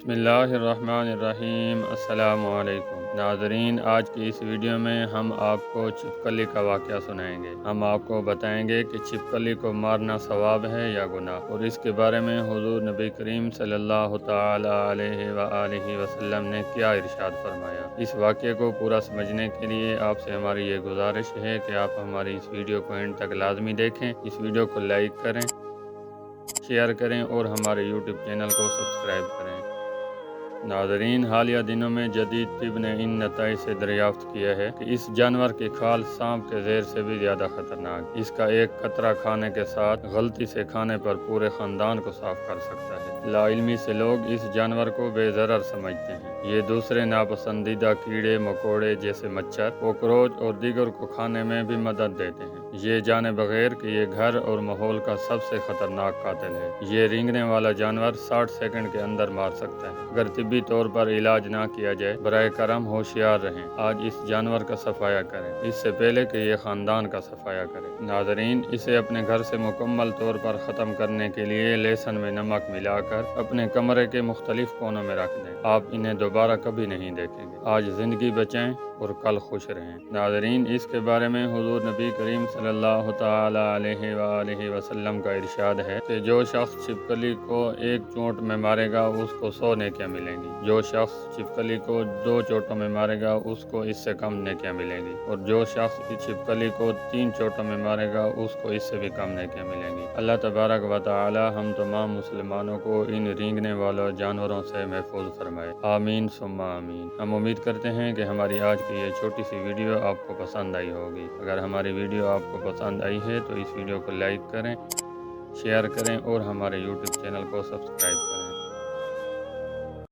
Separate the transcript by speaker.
Speaker 1: بسم اللہ الرحمن الرحیم۔ السلام علیکم ناظرین، آج کی اس ویڈیو میں ہم آپ کو چھپکلی کا واقعہ سنائیں گے۔ ہم آپ کو بتائیں گے کہ چھپکلی کو مارنا ثواب ہے یا گناہ، اور اس کے بارے میں حضور نبی کریم صلی اللہ تعالی علیہ وآلہ وسلم نے کیا ارشاد فرمایا۔ اس واقعے کو پورا سمجھنے کے لیے آپ سے ہماری یہ گزارش ہے کہ آپ ہماری اس ویڈیو کو اینڈ تک لازمی دیکھیں، اس ویڈیو کو لائک کریں، شیئر کریں اور ہمارے یوٹیوب چینل کو سبسکرائب کریں۔ ناظرین، حالیہ دنوں میں جدید طب نے ان نتائج سے دریافت کیا ہے کہ اس جانور کی کھال سانپ کے زہر سے بھی زیادہ خطرناک۔ اس کا ایک قطرہ کھانے کے ساتھ غلطی سے کھانے پر پورے خاندان کو صاف کر سکتا ہے۔ لا علمی سے لوگ اس جانور کو بے ضرر سمجھتے ہیں۔ یہ دوسرے ناپسندیدہ کیڑے مکوڑے جیسے مچھر، کوکروچ اور دیگر کو کھانے میں بھی مدد دیتے ہیں، یہ جانے بغیر کہ یہ گھر اور ماحول کا سب سے خطرناک قاتل ہے۔ یہ رینگنے والا جانور 60 سیکنڈ کے اندر مار سکتا ہے اگر طبی طور پر علاج نہ کیا جائے۔ برائے کرم ہوشیار رہیں، آج اس جانور کا صفایا کریں اس سے پہلے کہ یہ خاندان کا صفایا کرے۔ ناظرین، اسے اپنے گھر سے مکمل طور پر ختم کرنے کے لیے لہسن میں نمک ملا کر اپنے کمرے کے مختلف کونوں میں رکھ دیں۔ آپ انہیں دوبارہ کبھی نہیں دیکھیں گے۔ آج زندگی بچائیں اور کل خوش رہیں۔ ناظرین، اس کے بارے میں حضور نبی کریم صلی اللہ تعالی علیہ وآلہ وسلم کا ارشاد ہے کہ جو شخص چھپکلی کو ایک چونٹ میں مارے گا اس کو 100 نیکیاں ملیں گی۔ جو شخص چھپکلی کو 2 چوٹوں میں مارے گا اس کو اس سے کم نیکیاں ملیں گی، اور جو شخص اس چھپکلی کو 3 چوٹوں میں مارے گا اس کو اس سے بھی کم نیکیاں ملیں گی۔ اللہ تبارک و تعالی ہم تمام مسلمانوں کو ان رینگنے والوں جانوروں سے محفوظ فرمائے، آمین ثم آمین۔ ہم امید کرتے ہیں کہ ہماری آج کی یہ چھوٹی سی ویڈیو آپ کو پسند آئی ہوگی۔ اگر ہماری ویڈیو آپ کو پسند آئی ہے تو اس ویڈیو کو لائک کریں، شیئر کریں اور ہمارے یوٹیوب چینل کو سبسکرائب کریں۔